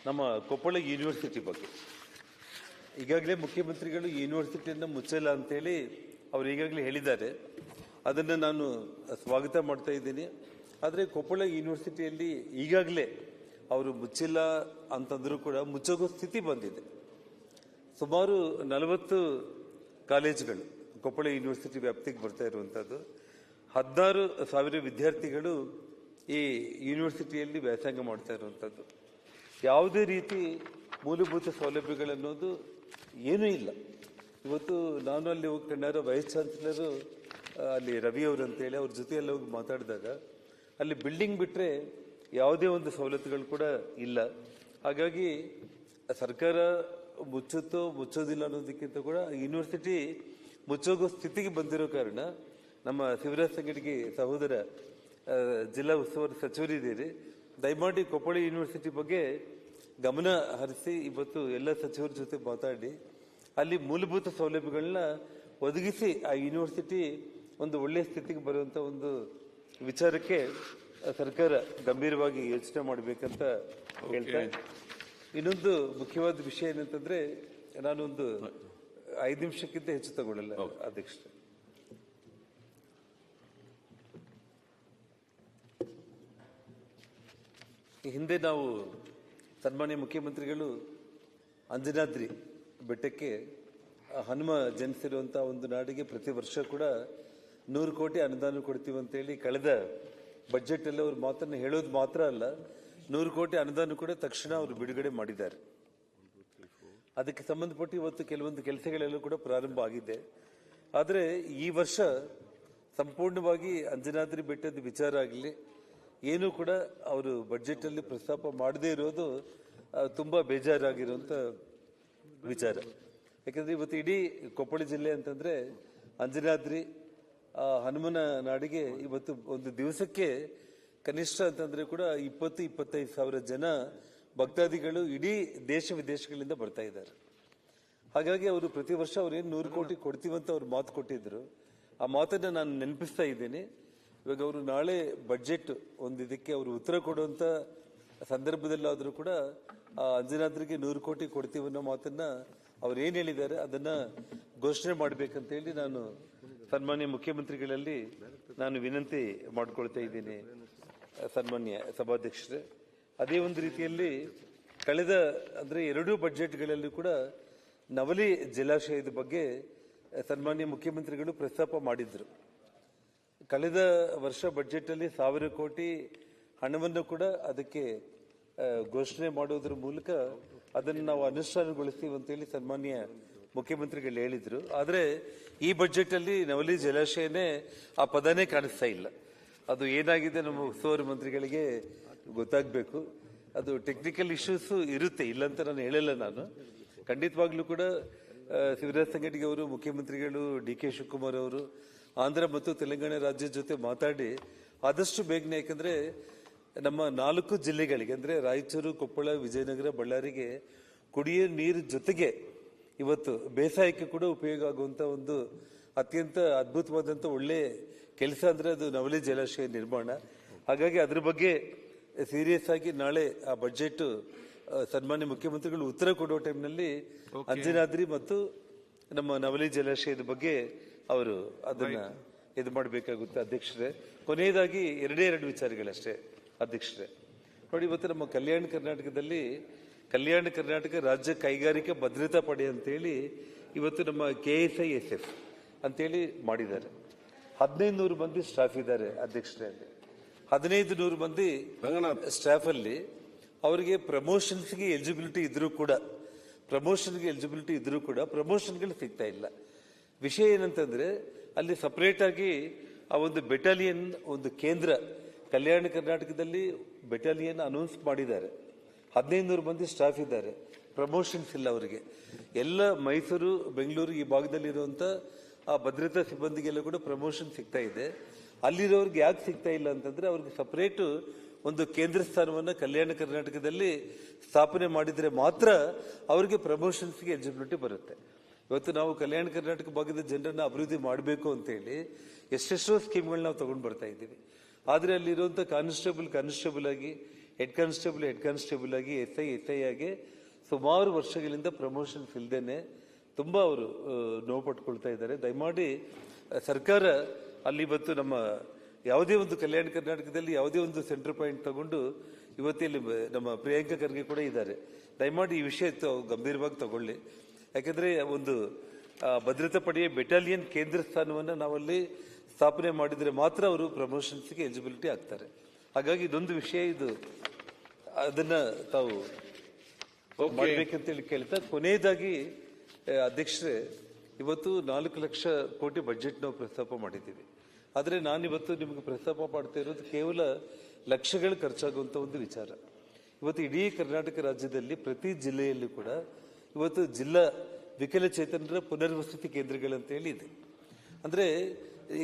ನಮ್ಮ ಕೊಪ್ಪಳ ಯೂನಿವರ್ಸಿಟಿ ಬಗ್ಗೆ ಈಗಾಗಲೇ ಮುಖ್ಯಮಂತ್ರಿಗಳು ಯೂನಿವರ್ಸಿಟಿಯನ್ನು ಮುಚ್ಚಲ್ಲ ಅಂತೇಳಿ ಅವರು ಈಗಾಗಲೇ ಹೇಳಿದ್ದಾರೆ. ಅದನ್ನು ನಾನು ಸ್ವಾಗತ ಮಾಡ್ತಾ ಇದ್ದೀನಿ. ಆದರೆ ಕೊಪ್ಪಳ ಯೂನಿವರ್ಸಿಟಿಯಲ್ಲಿ ಈಗಾಗಲೇ ಅವರು ಮುಚ್ಚಿಲ್ಲ ಅಂತಂದ್ರೂ ಕೂಡ ಮುಚ್ಚೋಗೋ ಸ್ಥಿತಿ ಬಂದಿದೆ. ಸುಮಾರು 40 ಕಾಲೇಜುಗಳು ಕೊಪ್ಪಳ ಯೂನಿವರ್ಸಿಟಿ ವ್ಯಾಪ್ತಿಗೆ ಬರ್ತಾ ಇರುವಂಥದ್ದು. 16,000 ವಿದ್ಯಾರ್ಥಿಗಳು ಈ ಯೂನಿವರ್ಸಿಟಿಯಲ್ಲಿ ವ್ಯಾಸಂಗ ಮಾಡ್ತಾ ಇರುವಂಥದ್ದು. ಯಾವುದೇ ರೀತಿ ಮೂಲಭೂತ ಸೌಲಭ್ಯಗಳನ್ನೋದು ಏನೂ ಇಲ್ಲ. ಇವತ್ತು ನಾನು ಅಲ್ಲಿ ಹೋಗಿ ಕಂಡಾರ ವೈಸ್ ಚಾನ್ಸಲರು ಅಲ್ಲಿ ರವಿ ಅವರು ಅಂತೇಳಿ ಅವ್ರ ಜೊತೆಯಲ್ಲಿ ಹೋಗಿ ಮಾತಾಡಿದಾಗ ಅಲ್ಲಿ ಬಿಲ್ಡಿಂಗ್ ಬಿಟ್ಟರೆ ಯಾವುದೇ ಒಂದು ಸವಲತ್ತುಗಳು ಕೂಡ ಇಲ್ಲ. ಹಾಗಾಗಿ ಸರ್ಕಾರ ಮುಚ್ಚುತ್ತೋ ಮುಚ್ಚೋದಿಲ್ಲ ಅನ್ನೋದಕ್ಕಿಂತ ಕೂಡ ಯೂನಿವರ್ಸಿಟಿ ಮುಚ್ಚೋಗೋ ಸ್ಥಿತಿಗೆ ಬಂದಿರೋ ಕಾರಣ ನಮ್ಮ ಶಿವರಾಜ್ ಸಂಗಡಿಗೆ ಸಹೋದರ ಜಿಲ್ಲಾ ಉಸ್ತುವಾರಿ ಸಚಿವರಿದ್ದೀರಿ, ದಯಮಾಡಿ ಕೊಪ್ಪಳ ಯೂನಿವರ್ಸಿಟಿ ಬಗ್ಗೆ ಗಮನ ಹರಿಸಿ ಇವತ್ತು ಎಲ್ಲ ಸಚಿವರ ಜೊತೆ ಮಾತಾಡಿ ಅಲ್ಲಿ ಮೂಲಭೂತ ಸೌಲಭ್ಯಗಳನ್ನ ಒದಗಿಸಿ ಆ ಯೂನಿವರ್ಸಿಟಿ ಒಂದು ಒಳ್ಳೆಯ ಸ್ಥಿತಿಗೆ ಬರುವಂಥ ಒಂದು ವಿಚಾರಕ್ಕೆ ಸರ್ಕಾರ ಗಂಭೀರವಾಗಿ ಯೋಚನೆ ಮಾಡಬೇಕಂತ ಹೇಳ್ತಾ. ಇನ್ನೊಂದು ಮುಖ್ಯವಾದ ವಿಷಯ ಏನಂತಂದ್ರೆ, ನಾನೊಂದು 5 ನಿಮಿಷಕ್ಕಿಂತ ಹೆಚ್ಚು ತಗೊಳ್ಳಲ್ಲ ಅಧ್ಯಕ್ಷ. ಹಿಂದೆ ನಾವು ಸನ್ಮಾನ್ಯ ಮುಖ್ಯಮಂತ್ರಿಗಳು ಅಂಜನಾದ್ರಿ ಬೆಟ್ಟಕ್ಕೆ ಹನುಮ ಜನಿಸಿರುವಂಥ ಒಂದು ನಾಡಿಗೆ ಪ್ರತಿ ವರ್ಷ ಕೂಡ 100 ಕೋಟಿ ಅನುದಾನ ಕೊಡ್ತೀವಿ ಅಂತೇಳಿ ಕಳೆದ ಬಜೆಟ್ ಅಲ್ಲಿ ಅವ್ರ ಮಾತನ್ನು ಹೇಳೋದು ಮಾತ್ರ ಅಲ್ಲ, 100 ಕೋಟಿ ಅನುದಾನ ಕೂಡ ತಕ್ಷಣ ಅವರು ಬಿಡುಗಡೆ ಮಾಡಿದ್ದಾರೆ. ಅದಕ್ಕೆ ಸಂಬಂಧಪಟ್ಟು ಇವತ್ತು ಕೆಲವೊಂದು ಕೆಲಸಗಳೆಲ್ಲೂ ಕೂಡ ಪ್ರಾರಂಭ ಆಗಿದೆ. ಆದರೆ ಈ ವರ್ಷ ಸಂಪೂರ್ಣವಾಗಿ ಅಂಜನಾದ್ರಿ ಬೆಟ್ಟದ ವಿಚಾರ ಆಗಲಿ ಏನೂ ಕೂಡ ಅವರು ಬಜೆಟ್ ಅಲ್ಲಿ ಪ್ರಸ್ತಾಪ ಮಾಡದೇ ಇರೋದು ತುಂಬಾ ಬೇಜಾರಾಗಿರುವಂತ ವಿಚಾರ. ಯಾಕಂದ್ರೆ ಇವತ್ತು ಇಡೀ ಕೊಪ್ಪಳ ಜಿಲ್ಲೆ ಅಂತಂದ್ರೆ ಅಂಜನಾದ್ರಿ ಹನುಮನ ನಾಡಿಗೆ ಇವತ್ತು ಒಂದು ದಿವಸಕ್ಕೆ ಕನಿಷ್ಠ ಅಂತಂದ್ರೆ ಕೂಡ 20-25 ಸಾವಿರ ಜನ ಭಕ್ತಾದಿಗಳು ಇಡೀ ದೇಶ ವಿದೇಶಗಳಿಂದ ಬರ್ತಾ ಇದ್ದಾರೆ. ಹಾಗಾಗಿ ಅವರು ಪ್ರತಿ ವರ್ಷ ಅವ್ರೇನು 100 ಕೋಟಿ ಕೊಡ್ತೀವಂತ ಅವ್ರು ಮಾತು ಕೊಟ್ಟಿದ್ರು. ಆ ಮಾತನ್ನ ನಾನು ನೆನಪಿಸ್ತಾ ಇದ್ದೀನಿ. ಇವಾಗ ಅವರು ನಾಳೆ ಬಜೆಟ್ ಒಂದು ಇದಕ್ಕೆ ಅವರು ಉತ್ತರ ಕೊಡುವಂತ ಸಂದರ್ಭದಲ್ಲಾದರೂ ಕೂಡ ಅಂಜನಾದ್ರಿಗೆ 100 ಕೋಟಿ ಕೊಡ್ತೀವಿ ಅನ್ನೋ ಮಾತನ್ನ ಅವ್ರು ಏನ್ ಹೇಳಿದ್ದಾರೆ ಅದನ್ನ ಘೋಷಣೆ ಮಾಡ್ಬೇಕಂತ ಹೇಳಿ ನಾನು ಸನ್ಮಾನ್ಯ ಮುಖ್ಯಮಂತ್ರಿಗಳಲ್ಲಿ ನಾನು ವಿನಂತಿ ಮಾಡ್ಕೊಳ್ತಾ ಇದ್ದೀನಿ ಸನ್ಮಾನ್ಯ ಸಭಾಧ್ಯಕ್ಷರೇ. ಅದೇ ಒಂದು ರೀತಿಯಲ್ಲಿ ಕಳೆದ ಅಂದ್ರೆ 2 ಬಜೆಟ್ಗಳಲ್ಲಿ ಕೂಡ ನವಲಿ ಜಲಾಶಯದ ಬಗ್ಗೆ ಸನ್ಮಾನ್ಯ ಮುಖ್ಯಮಂತ್ರಿಗಳು ಪ್ರಸ್ತಾಪ ಮಾಡಿದ್ರು. ಕಳೆದ ವರ್ಷ ಬಜೆಟ್ ಅಲ್ಲಿ 1000 ಕೋಟಿ ಹಣವನ್ನು ಕೂಡ ಅದಕ್ಕೆ ಘೋಷಣೆ ಮಾಡೋದ್ರ ಮೂಲಕ ಅದನ್ನು ನಾವು ಅನುಷ್ಠಾನಗೊಳಿಸ್ತೀವಿ ಅಂತೇಳಿ ಸನ್ಮಾನ್ಯ ಮುಖ್ಯಮಂತ್ರಿಗಳು ಹೇಳಿದ್ರು. ಆದರೆ ಈ ಬಜೆಟ್ ಅಲ್ಲಿ ನವಲಿ ಜಲಾಶಯನೇ ಆ ಪದನೇ ಕಾಣಿಸ್ತಾ ಇಲ್ಲ. ಅದು ಏನಾಗಿದೆ ನಮ್ಮ ಉಸ್ತುವಾರಿ ಮಂತ್ರಿಗಳಿಗೆ ಗೊತ್ತಾಗಬೇಕು. ಅದು ಟೆಕ್ನಿಕಲ್ ಇಶ್ಯೂಸ್ ಇರುತ್ತೆ, ಇಲ್ಲಂತ ನಾನು ಹೇಳಲ್ಲ. ನಾನು ಖಂಡಿತವಾಗ್ಲೂ ಕೂಡ ಶಿವರಾಜ್ ಸಂಗಡಿಗೆ ಅವರು, ಮುಖ್ಯಮಂತ್ರಿಗಳು DK ಶಿವಕುಮಾರ್ ಅವರು ಆಂಧ್ರ ಮತ್ತು ತೆಲಂಗಾಣ ರಾಜ್ಯದ ಜೊತೆ ಮಾತಾಡಿ ಆದಷ್ಟು ಬೇಗನೆ, ಯಾಕಂದ್ರೆ ನಮ್ಮ 4 ಜಿಲ್ಲೆಗಳಿಗೆ ಅಂದ್ರೆ ರಾಯಚೂರು, ಕೊಪ್ಪಳ, ವಿಜಯನಗರ, ಬಳ್ಳಾರಿಗೆ ಕುಡಿಯೋ ನೀರು ಜೊತೆಗೆ ಇವತ್ತು ಬೇಸಾಯಕ್ಕೆ ಕೂಡ ಉಪಯೋಗ ಆಗುವಂತ ಒಂದು ಅತ್ಯಂತ ಅದ್ಭುತವಾದಂತ ಒಳ್ಳೆ ಕೆಲಸ ಅಂದ್ರೆ ಅದು ನವಲಿ ಜಲಾಶಯ ನಿರ್ಮಾಣ. ಹಾಗಾಗಿ ಅದ್ರ ಬಗ್ಗೆ ಸೀರಿಯಸ್ ಆಗಿ ನಾಳೆ ಆ ಬಜೆಟ್ ಸನ್ಮಾನ್ಯ ಮುಖ್ಯಮಂತ್ರಿಗಳು ಉತ್ತರ ಕೊಡುವ ಟೈಮ್ನಲ್ಲಿ ಅಂಜನಾದ್ರಿ ಮತ್ತು ನಮ್ಮ ನವಲಿ ಜಲಾಶಯದ ಬಗ್ಗೆ ಅವರು ಅದನ್ನ ಇದು ಮಾಡಬೇಕಾಗುತ್ತೆ ಅಧ್ಯಕ್ಷರೇ. ಕೊನೆಯದಾಗಿ 2 ವಿಚಾರಗಳಷ್ಟೇ ಅಧ್ಯಕ್ಷರೇ. ನೋಡಿ, ಇವತ್ತು ನಮ್ಮ ಕಲ್ಯಾಣ ಕರ್ನಾಟಕದಲ್ಲಿ ಕಲ್ಯಾಣ ಕರ್ನಾಟಕ ರಾಜ್ಯ ಕೈಗಾರಿಕಾ ಭದ್ರತಾ ಪಡೆ ಅಂತೇಳಿ ಇವತ್ತು ನಮ್ಮ KSISF ಅಂತೇಳಿ ಮಾಡಿದ್ದಾರೆ. 1500 ಮಂದಿ ಸ್ಟಾಫ್ ಇದ್ದಾರೆ ಅಧ್ಯಕ್ಷರೇ. ಅಲ್ಲಿ 1500 ಮಂದಿ ಸ್ಟಾಫ್ ಅಲ್ಲಿ ಅವರಿಗೆ ಪ್ರಮೋಷನ್ಸ್ಗೆ ಎಲಿಜಿಬಿಲಿಟಿ ಇದ್ರೂ ಕೂಡ ಪ್ರಮೋಷನ್ಗಳು ಸಿಗ್ತಾ ಇಲ್ಲ. ವಿಷಯ ಏನಂತಂದ್ರೆ ಅಲ್ಲಿ ಸಪರೇಟ್ ಆಗಿ ಆ ಒಂದು ಬೆಟಾಲಿಯನ್, ಒಂದು ಕೇಂದ್ರ ಕಲ್ಯಾಣ ಕರ್ನಾಟಕದಲ್ಲಿ ಬೆಟಾಲಿಯನ್ ಅನೌನ್ಸ್ ಮಾಡಿದ್ದಾರೆ. 1500 ಮಂದಿ ಸ್ಟಾಫ್ ಇದ್ದಾರೆ, ಪ್ರಮೋಷನ್ಸ್ ಇಲ್ಲ ಅವರಿಗೆ. ಎಲ್ಲ ಮೈಸೂರು, ಬೆಂಗಳೂರು ಈ ಭಾಗದಲ್ಲಿರುವಂತ ಆ ಭದ್ರತಾ ಸಿಬ್ಬಂದಿಗೆಲ್ಲ ಕೂಡ ಪ್ರಮೋಷನ್ ಸಿಗ್ತಾ ಇದೆ. ಅಲ್ಲಿರೋರ್ಗೆ ಯಾಕೆ ಸಿಗ್ತಾ ಇಲ್ಲ ಅಂತಂದ್ರೆ ಅವ್ರಿಗೆ ಸಪರೇಟ್ ಒಂದು ಕೇಂದ್ರ ಸ್ಥಾನವನ್ನ ಕಲ್ಯಾಣ ಕರ್ನಾಟಕದಲ್ಲಿ ಸ್ಥಾಪನೆ ಮಾಡಿದ್ರೆ ಮಾತ್ರ ಅವರಿಗೆ ಪ್ರಮೋಷನ್ಸ್ಗೆ ಎಲಿಜಿಬಿಲಿಟಿ ಬರುತ್ತೆ. ಇವತ್ತು ನಾವು ಕಲ್ಯಾಣ ಕರ್ನಾಟಕ ಭಾಗದ ಜನರನ್ನ ಅಭಿವೃದ್ಧಿ ಮಾಡಬೇಕು ಅಂತ ಹೇಳಿ ಎಷ್ಟೆಷ್ಟೋ ಸ್ಕೀಮ್ಗಳನ್ನ ನಾವು ತಗೊಂಡು ಬರ್ತಾ ಇದ್ದೀವಿ. ಆದ್ರೆ ಅಲ್ಲಿರುವಂತ ಕಾನ್ಸ್ಟೇಬಲ್ ಆಗಿ ಹೆಡ್ ಕಾನ್ಸ್ಟೇಬಲ್ ಆಗಿ ಎಸ್ ಐ ಆಗಿ ಸುಮಾರು ವರ್ಷಗಳಿಂದ ಪ್ರಮೋಷನ್ಸ್ ಇಲ್ದೇನೆ ತುಂಬಾ ಅವರು ನೋವು ಪಟ್ಕೊಳ್ತಾ ಇದ್ದಾರೆ. ದಯಮಾಡಿ ಸರ್ಕಾರ ಅಲ್ಲಿ ಇವತ್ತು ನಮ್ಮ ಯಾವುದೇ ಒಂದು ಕಲ್ಯಾಣ ಕರ್ನಾಟಕದಲ್ಲಿ ಯಾವುದೇ ಒಂದು ಸೆಂಟರ್ ಪಾಯಿಂಟ್ ತಗೊಂಡು ಇವತ್ತಿಲ್ಲಿ ನಮ್ಮ ಪ್ರಿಯಾಂಕಾ ಖರ್ಗೆ ಕೂಡ ಇದ್ದಾರೆ. ದಯಮಾಡಿ ಈ ವಿಷಯ ಗಂಭೀರವಾಗಿ ತಗೊಳ್ಳಿ. ಯಾಕಂದ್ರೆ ಒಂದು ಭದ್ರತಾ ಪಡೆಯ ಬೆಟಾಲಿಯನ್ ಕೇಂದ್ರ ಸ್ಥಾನವನ್ನು ನಾವಲ್ಲಿ ಸ್ಥಾಪನೆ ಮಾಡಿದ್ರೆ ಮಾತ್ರ ಅವರು ಪ್ರಮೋಷನ್ಸ್ಗೆ ಎಲಿಜಿಬಿಲಿಟಿ ಆಗ್ತಾರೆ. ಹಾಗಾಗಿ ಇದೊಂದು ವಿಷಯ, ಇದು ಅದನ್ನ ತಾವು ಮಾಡ್ಬೇಕಂತೇಳಿ ಕೇಳ್ತಾ, ಕೊನೆಯದಾಗಿ ಅಧ್ಯಕ್ಷರೇ, ಇವತ್ತು 4 ಲಕ್ಷ ಕೋಟಿ ಬಜೆಟ್ ನಾವು ಪ್ರಸ್ತಾಪ ಮಾಡಿದ್ದೀವಿ. ಆದರೆ ನಾನಿವತ್ತು ನಿಮಗೆ ಪ್ರಸ್ತಾಪ ಮಾಡ್ತಾ ಇರೋದು ಕೇವಲ ಲಕ್ಷಗಳು ಖರ್ಚಾಗುವಂಥ ಒಂದು ವಿಚಾರ. ಇವತ್ತು ಇಡೀ ಕರ್ನಾಟಕ ರಾಜ್ಯದಲ್ಲಿ ಪ್ರತಿ ಜಿಲ್ಲೆಯಲ್ಲೂ ಕೂಡ ಇವತ್ತು ಜಿಲ್ಲಾ ವಿಕಲಚೇತನರ ಪುನರ್ವಸತಿ ಕೇಂದ್ರಗಳಂತೇಳಿ ಇದೆ. ಅಂದರೆ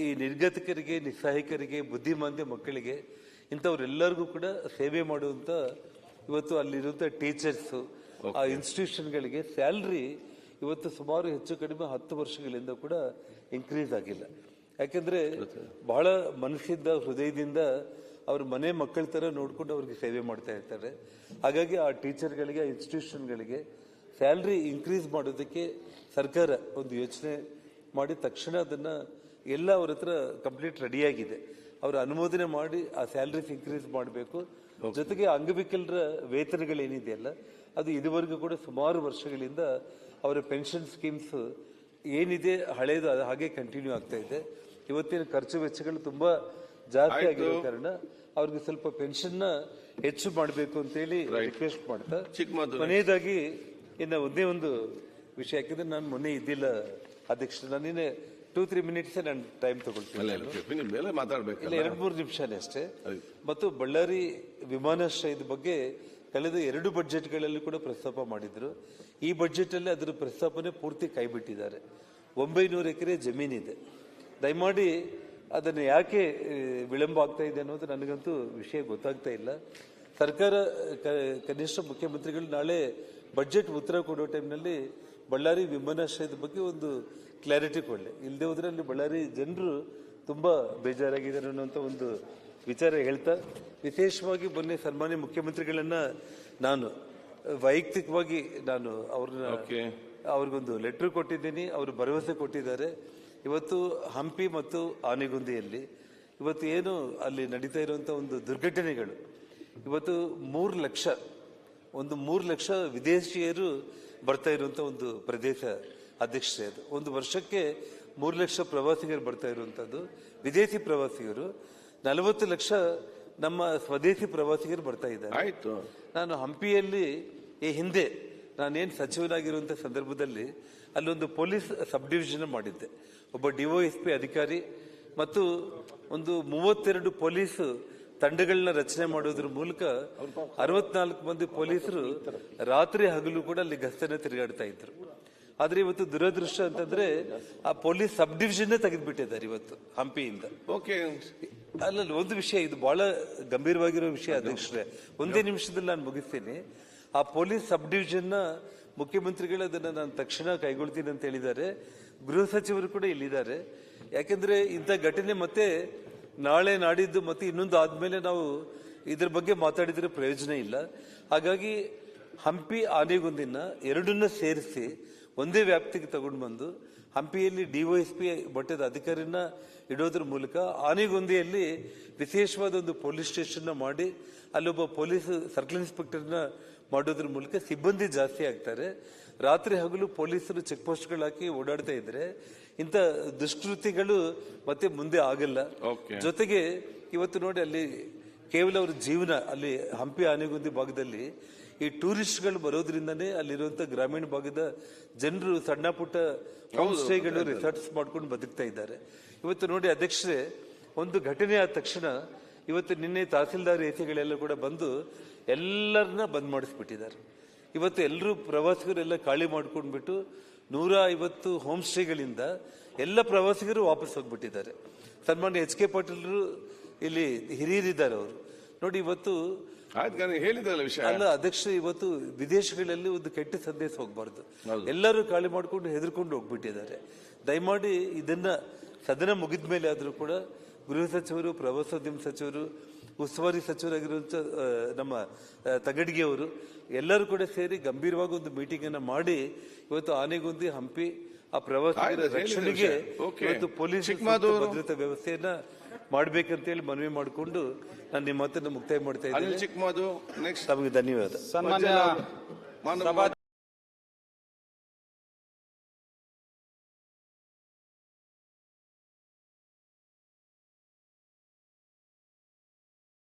ಈ ನಿರ್ಗತಿಕರಿಗೆ, ನಿಸ್ಸಹಾಯಕರಿಗೆ, ಬುದ್ಧಿಮಾಂದ್ಯ ಮಕ್ಕಳಿಗೆ ಇಂಥವ್ರೆಲ್ಲರಿಗೂ ಕೂಡ ಸೇವೆ ಮಾಡುವಂಥ ಇವತ್ತು ಅಲ್ಲಿರುವಂಥ ಟೀಚರ್ಸು, ಆ ಇನ್ಸ್ಟಿಟ್ಯೂಷನ್ಗಳಿಗೆ ಸ್ಯಾಲ್ರಿ ಇವತ್ತು ಸುಮಾರು ಹೆಚ್ಚು ಕಡಿಮೆ 10 ವರ್ಷಗಳಿಂದ ಕೂಡ ಇನ್ಕ್ರೀಸ್ ಆಗಿಲ್ಲ. ಯಾಕೆಂದ್ರೆ ಬಹಳ ಮನಸ್ಸಿಂದ, ಹೃದಯದಿಂದ ಅವ್ರ ಮನೆ ಮಕ್ಕಳ ತರ ನೋಡ್ಕೊಂಡು ಅವ್ರಿಗೆ ಸೇವೆ ಮಾಡ್ತಾ ಇರ್ತಾರೆ. ಹಾಗಾಗಿ ಆ ಟೀಚರ್ಗಳಿಗೆ, ಆ ಇನ್ಸ್ಟಿಟ್ಯೂಷನ್ಗಳಿಗೆ ಸ್ಯಾಲ್ರಿ ಇನ್ಕ್ರೀಸ್ ಮಾಡೋದಕ್ಕೆ ಸರ್ಕಾರ ಒಂದು ಯೋಚನೆ ಮಾಡಿ ತಕ್ಷಣ ಅದನ್ನ ಎಲ್ಲ ಅವ್ರ ಹತ್ರ ಕಂಪ್ಲೀಟ್ ರೆಡಿಯಾಗಿದೆ. ಅವ್ರ ಅನುಮೋದನೆ ಮಾಡಿ ಆ ಸ್ಯಾಲ್ರೀಸ್ ಇನ್ಕ್ರೀಸ್ ಮಾಡಬೇಕು. ಜೊತೆಗೆ ಅಂಗವಿಕಲರ ವೇತನಗಳೇನಿದೆಯಲ್ಲ ಅದು ಇದುವರೆಗೂ ಕೂಡ ಸುಮಾರು ವರ್ಷಗಳಿಂದ ಅವರ ಪೆನ್ಷನ್ ಸ್ಕೀಮ್ಸ್ ಏನಿದೆ ಹಳೇದು ಅದು ಹಾಗೆ ಕಂಟಿನ್ಯೂ ಆಗ್ತಾ ಇದೆ. ಇವತ್ತಿನ ಖರ್ಚು ವೆಚ್ಚಗಳು ತುಂಬಾ ಜಾಸ್ತಿ ಆಗಿರೋ ಕಾರಣ ಅವ್ರಿಗೆ ಸ್ವಲ್ಪ ಪೆನ್ಷನ್ ನ ಹೆಚ್ಚು ಮಾಡಬೇಕು ಅಂತೇಳಿ ರಿಕ್ವೆಸ್ಟ್ ಮಾಡ್ತಾ, ಕೊನೆಯದಾಗಿ ಇನ್ನು ಒಂದೇ ಒಂದು ವಿಷಯ, ಯಾಕಂದ್ರೆ ನಾನು ಮೊನ್ನೆ ಇದ್ದಿಲ್ಲ ಅಧ್ಯಕ್ಷ, ನಾನಿನ್ನೆ 2-3 ಮಿನಿಟ್ಸ್ ನಾನು ಟೈಮ್ ತಗೊಳ್ತೀನಿ, 2-3 ನಿಮಿಷನೇ ಅಷ್ಟೇ. ಮತ್ತು ಬಳ್ಳಾರಿ ವಿಮಾನಾಶ್ರಯದ ಬಗ್ಗೆ ಕಳೆದ 2 ಬಜೆಟ್ಗಳಲ್ಲಿ ಕೂಡ ಪ್ರಸ್ತಾಪ ಮಾಡಿದ್ರು. ಈ ಬಜೆಟ್ ಅಲ್ಲಿ ಅದರ ಪ್ರಸ್ತಾಪನೆ ಪೂರ್ತಿ ಕೈಬಿಟ್ಟಿದ್ದಾರೆ. 900 ಎಕರೆ ಜಮೀನಿದೆ. ದಯಮಾಡಿ ಅದನ್ನು ಯಾಕೆ ವಿಳಂಬ ಆಗ್ತಾ ಇದೆ ಅನ್ನೋದು ನನಗಂತೂ ವಿಷಯ ಗೊತ್ತಾಗ್ತಾ ಇಲ್ಲ. ಸರ್ಕಾರ ಕನಿಷ್ಠ ಮುಖ್ಯಮಂತ್ರಿಗಳು ನಾಳೆ ಬಜೆಟ್ ಉತ್ತರ ಕೊಡೋ ಟೈಮ್ನಲ್ಲಿ ಬಳ್ಳಾರಿ ವಿಮಾನಾಶ್ರಯದ ಬಗ್ಗೆ ಒಂದು ಕ್ಲಾರಿಟಿ ಕೊಡಲಿ. ಇಲ್ಲದೆ ಹೋದ್ರೆ ಅಲ್ಲಿ ಬಳ್ಳಾರಿ ಜನರು ತುಂಬಾ ಬೇಜಾರಾಗಿದ್ದಾರೆ ಅನ್ನೋಂಥ ಒಂದು ವಿಚಾರ ಹೇಳ್ತಾ, ವಿಶೇಷವಾಗಿ ಮೊನ್ನೆ ಸನ್ಮಾನ್ಯ ಮುಖ್ಯಮಂತ್ರಿಗಳನ್ನ ನಾನು ವೈಯಕ್ತಿಕವಾಗಿ ಅವ್ರಿಗೊಂದು ಲೆಟರ್ ಕೊಟ್ಟಿದ್ದೀನಿ. ಅವರು ಭರವಸೆ ಕೊಟ್ಟಿದ್ದಾರೆ. ಇವತ್ತು ಹಂಪಿ ಮತ್ತು ಆನೆಗುಂದಿಯಲ್ಲಿ ಇವತ್ತು ಏನು ಅಲ್ಲಿ ನಡೀತಾ ಇರುವಂತ ಒಂದು ದುರ್ಘಟನೆಗಳು, ಇವತ್ತು 3 ಲಕ್ಷ ವಿದೇಶಿಯರು ಬರ್ತಾ ಇರುವಂತ ಒಂದು ಪ್ರದೇಶ ಅಧ್ಯಕ್ಷರೇ. ಅದು ಒಂದು ವರ್ಷಕ್ಕೆ 3 ಲಕ್ಷ ಪ್ರವಾಸಿಗರು ಬರ್ತಾ ಇರುವಂತದ್ದು, ವಿದೇಶಿ ಪ್ರವಾಸಿಗರು. 40 ಲಕ್ಷ ನಮ್ಮ ಸ್ವದೇಶಿ ಪ್ರವಾಸಿಗರು ಬರ್ತಾ ಇದ್ದಾರೆ. ಆಯ್ತು. ನಾನು ಹಂಪಿಯಲ್ಲಿ ಈ ಹಿಂದೆ ನಾನೇನು ಸಚಿವನಾಗಿರುವಂತ ಸಂದರ್ಭದಲ್ಲಿ ಅಲ್ಲೊಂದು ಪೊಲೀಸ್ ಸಬ್ ಡಿವಿಷನ್ ಮಾಡಿದ್ದೆ. ಒಬ್ಬ ಡಿವೈಎಸ್ಪಿ ಅಧಿಕಾರಿ ಮತ್ತು ಒಂದು 32 ಪೊಲೀಸ್ ತಂಡಗಳನ್ನ ರಚನೆ ಮಾಡೋದ್ರ ಮೂಲಕ 64 ಮಂದಿ ಪೊಲೀಸರು ರಾತ್ರಿ ಹಗಲು ಕೂಡ ಅಲ್ಲಿ ಗಸ್ತನ್ನ ತಿರುಗಾಡ್ತಾ ಇದ್ರು. ಆದ್ರೆ ಇವತ್ತು ದುರದೃಷ್ಟ ಅಂತಂದ್ರೆ ಆ ಪೊಲೀಸ್ ಸಬ್ ಡಿವಿಷನ್ ತೆಗೆದ್ಬಿಟ್ಟಿದ್ದಾರೆ ಇವತ್ತು ಹಂಪಿಯಿಂದ. ಅಲ್ಲಲ್ಲಿ ಒಂದು ವಿಷಯ, ಇದು ಬಹಳ ಗಂಭೀರವಾಗಿರೋ ವಿಷಯ ಅಧ್ಯಕ್ಷರೇ, ಒಂದೇ ನಿಮಿಷದಲ್ಲಿ ನಾನು ಮುಗಿಸ್ತೀನಿ. ಆ ಪೊಲೀಸ್ ಸಬ್ ಡಿವಿಷನ್ ನ ಮುಖ್ಯಮಂತ್ರಿಗಳು ಅದನ್ನ ನಾನು ತಕ್ಷಣ ಕೈಗೊಳ್ತೀನಿ ಅಂತ ಹೇಳಿದ್ದಾರೆ. ಗೃಹ ಸಚಿವರು ಕೂಡ ಇಲ್ಲಿದ್ದಾರೆ. ಯಾಕೆಂದ್ರೆ ಇಂಥ ಘಟನೆ ಮತ್ತೆ ನಾಳೆ ನಾಡಿದ್ದು ಮತ್ತೆ ಇನ್ನೊಂದು ಆದ್ಮೇಲೆ ನಾವು ಇದ್ರ ಬಗ್ಗೆ ಮಾತಾಡಿದ್ರೆ ಪ್ರಯೋಜನ ಇಲ್ಲ. ಹಾಗಾಗಿ ಹಂಪಿ ಆನೆಗುಂದಿನ ಎರಡನ್ನ ಸೇರಿಸಿ ಒಂದೇ ವ್ಯಾಪ್ತಿಗೆ ತಗೊಂಡು ಬಂದು ಹಂಪಿಯಲ್ಲಿ ಡಿವೈಎಸ್ಪಿ ಮಟ್ಟದ ಅಧಿಕಾರಿನ ಇಡೋದ್ರ ಮೂಲಕ ಆನೆಗುಂದಿಯಲ್ಲಿ ವಿಶೇಷವಾದ ಒಂದು ಪೊಲೀಸ್ ಸ್ಟೇಷನ್ ಮಾಡಿ ಅಲ್ಲೊಬ್ಬ ಪೊಲೀಸ್ ಸರ್ಕಲ್ ಇನ್ಸ್ಪೆಕ್ಟರ್ನ ಮಾಡೋದ್ರ ಮೂಲಕ ಸಿಬ್ಬಂದಿ ಜಾಸ್ತಿ ಆಗ್ತಾರೆ. ರಾತ್ರಿ ಹಗಲು ಪೊಲೀಸರು ಚೆಕ್ ಪೋಸ್ಟ್ಗಳು ಹಾಕಿ ಓಡಾಡ್ತಾ ಇದ್ರೆ ಇಂಥ ದುಷ್ಕೃತಿಗಳು ಮತ್ತೆ ಮುಂದೆ ಆಗಲ್ಲ. ಜೊತೆಗೆ ಇವತ್ತು ನೋಡಿ ಅಲ್ಲಿ ಕೇವಲ ಅವ್ರ ಜೀವನ ಅಲ್ಲಿ ಹಂಪಿ ಆನೆಗುಂದಿ ಭಾಗದಲ್ಲಿ ಈ ಟೂರಿಸ್ಟ್ಗಳು ಬರೋದ್ರಿಂದನೇ ಅಲ್ಲಿರುವಂತ ಗ್ರಾಮೀಣ ಭಾಗದ ಜನರು ಸಣ್ಣ ಪುಟ್ಟ ಹೋಮ್ ಸ್ಟೇಗಳು, ರಿಸಾರ್ಟ್ಸ್ ಮಾಡ್ಕೊಂಡು ಬದುಕ್ತಾ ಇದ್ದಾರೆ. ಇವತ್ತು ನೋಡಿ ಅಧ್ಯಕ್ಷರೇ, ಒಂದು ಘಟನೆ ಆದ ತಕ್ಷಣ ಇವತ್ತು ನಿನ್ನೆ ತಹಸೀಲ್ದಾರ್ ಎಸಿಗಳೆಲ್ಲ ಕೂಡ ಬಂದು ಎಲ್ಲರನ್ನ ಬಂದ್ ಮಾಡಿಸ್ಬಿಟ್ಟಿದ್ದಾರೆ. ಇವತ್ತು ಎಲ್ಲರೂ ಪ್ರವಾಸಿಗರೆಲ್ಲ ಖಾಲಿ ಮಾಡ್ಕೊಂಡ್ಬಿಟ್ಟು 150 ಹೋಮ್ ಸ್ಟೇಗಳಿಂದ ಎಲ್ಲ ಪ್ರವಾಸಿಗರು ವಾಪಸ್ ಹೋಗ್ಬಿಟ್ಟಿದ್ದಾರೆ. ಸನ್ಮಾನ್ಯ ಎಚ್ ಕೆ ಪಾಟೀಲ್ರು ಇಲ್ಲಿ ಹಿರಿಯರಿದ್ದಾರೆ. ಅವರು ನೋಡಿ ಇವತ್ತು ಅಲ್ಲ ಅಧ್ಯಕ್ಷ, ಇವತ್ತು ವಿದೇಶಗಳಲ್ಲಿ ಒಂದು ಕೆಟ್ಟ ಸಂದೇಶ ಹೋಗ್ಬಾರ್ದು. ಎಲ್ಲರೂ ಖಾಲಿ ಮಾಡ್ಕೊಂಡು ಹೆದರ್ಕೊಂಡು ಹೋಗ್ಬಿಟ್ಟಿದ್ದಾರೆ. ದಯಮಾಡಿ ಇದನ್ನ ಸದನ ಮುಗಿದ ಮೇಲೆ ಆದ್ರೂ ಕೂಡ ಗೃಹ ಸಚಿವರು, ಪ್ರವಾಸೋದ್ಯಮ ಸಚಿವರು ಉಸ್ತುವಾರಿ ಸಚಿವರಾಗಿರುವಂಥ ನಮ್ಮ ತಗಡ್ಗಿ ಅವರು ಎಲ್ಲರೂ ಕೂಡ ಸೇರಿ ಗಂಭೀರವಾಗಿ ಒಂದು ಮೀಟಿಂಗ್ ಅನ್ನ ಮಾಡಿ ಇವತ್ತು ಆನೆಗುಂದಿ ಹಂಪಿ ಆ ಪ್ರವಾಸಿಗರ ರಕ್ಷಣೆಗೆ ಇವತ್ತು ಪೊಲೀಸ್ ಭದ್ರತಾ ವ್ಯವಸ್ಥೆಯನ್ನ ಮಾಡ್ಬೇಕಂತೇಳಿ ಮನವಿ ಮಾಡಿಕೊಂಡು ನಾನು ನಿಮ್ಮ ಮಾತನ್ನು ಮುಕ್ತಾಯ ಮಾಡ್ತಾ ಇದ್ದೀನಿ. ಚಿಕ್ಕಮದು ತಮಗೆ ಧನ್ಯವಾದ.